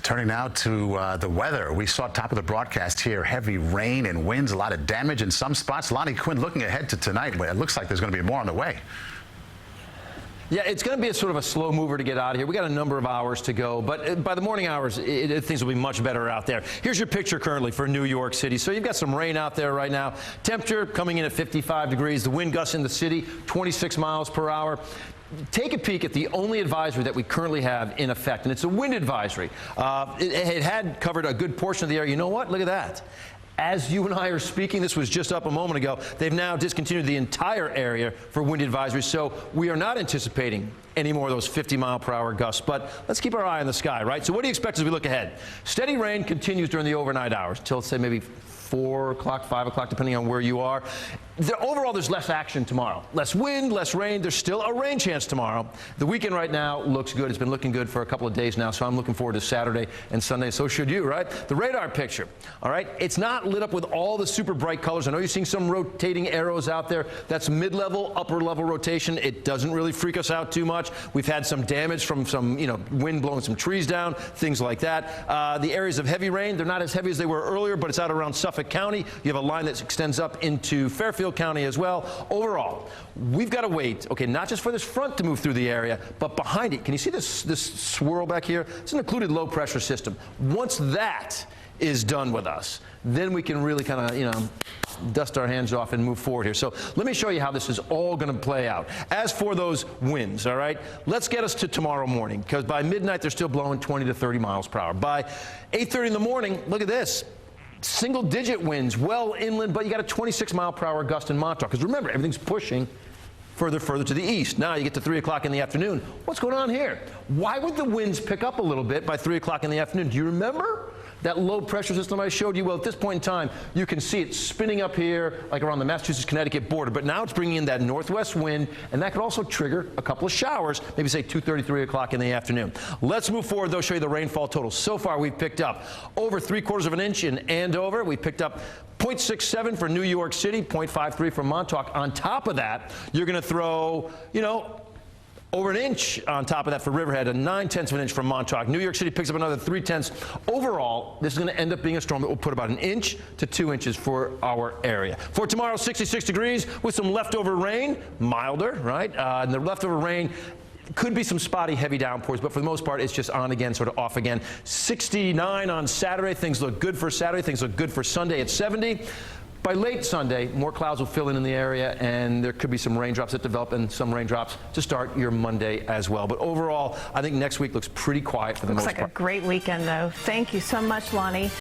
Turning now to the weather. We saw top of the broadcast here, heavy rain and winds, a lot of damage in some spots. Lonnie, Quinn, looking ahead to tonight, it looks like there's going to be more on the way. Yeah, it's going to be a sort of a slow mover to get out of here. We got a number of hours to go, but by the morning hours, things will be much better out there. Here's your picture currently for New York City. So you've got some rain out there right now. Temperature coming in at 55 degrees. The wind gusts in the city, 26 miles per hour. Take a peek at the only advisory that we currently have in effect, and it's a wind advisory. It had covered a good portion of the area. You know what? Look at that. As you and I are speaking, this was just up a moment ago, they've now discontinued the entire area for wind advisories, so we are not anticipating any more of those 50-mile-per-hour gusts. But let's keep our eye on the sky, right? So what do you expect as we look ahead? Steady rain continues during the overnight hours until, say, maybe 4 o'clock, 5 o'clock, depending on where you are. Overall, there's less action tomorrow. Less wind, less rain. There's still a rain chance tomorrow. The weekend right now looks good. It's been looking good for a couple of days now, so I'm looking forward to Saturday and Sunday. So should you, right? The radar picture, all right? It's not lit up with all the super bright colors. I know you're seeing some rotating arrows out there. That's mid-level, upper-level rotation. It doesn't really freak us out too much. We've had some damage from some, wind blowing some trees down, things like that. The areas of heavy rain, they're not as heavy as they were earlier, but it's out around Suffolk County. You have a line that extends up into Fairfield County as well. Overall, we've got to wait, okay, not just for this front to move through the area, but behind it. Can you see this swirl back here? It's an included low pressure system. Once that is done with us, then we can really kind of, dust our hands off and move forward here. So let me show you how this is all going to play out. As for those winds, all right, let's get us to tomorrow morning, because by midnight they're still blowing 20 to 30 miles per hour. By 8:30 in the morning, look at this. Single-digit winds, well inland, but you got a 26-mile-per-hour gust in Montauk. Because remember, everything's pushing further to the east. Now you get to 3 o'clock in the afternoon. What's going on here? Why would the winds pick up a little bit by 3 o'clock in the afternoon? Do you remember that low pressure system I showed you? Well, at this point in time, you can see it spinning up here, like around the Massachusetts-Connecticut border. But now it's bringing in that northwest wind, and that could also trigger a couple of showers, maybe say 2:30, 3 o'clock in the afternoon. Let's move forward, though, show you the rainfall total. So far, we've picked up over 3/4 of an inch in Andover. We picked up 0.67 for New York City, 0.53 for Montauk. On top of that, you're going to throw, over an inch on top of that for Riverhead, a 9/10 of an inch from Montauk. New York City picks up another 3/10. Overall, this is going to end up being a storm that will put about 1 inch to 2 inches for our area. For tomorrow, 66 degrees with some leftover rain, milder, right? And the leftover rain could be some spotty heavy downpours, but for the most part, it's just on again, sort of off again. 69 on Saturday. Things look good for Saturday. Things look good for Sunday at 70. By late Sunday, more clouds will fill in the area, and there could be some raindrops that develop and some raindrops to start your Monday as well. But overall, I think next week looks pretty quiet for the most part. Looks like a great weekend, though. Thank you so much, Lonnie.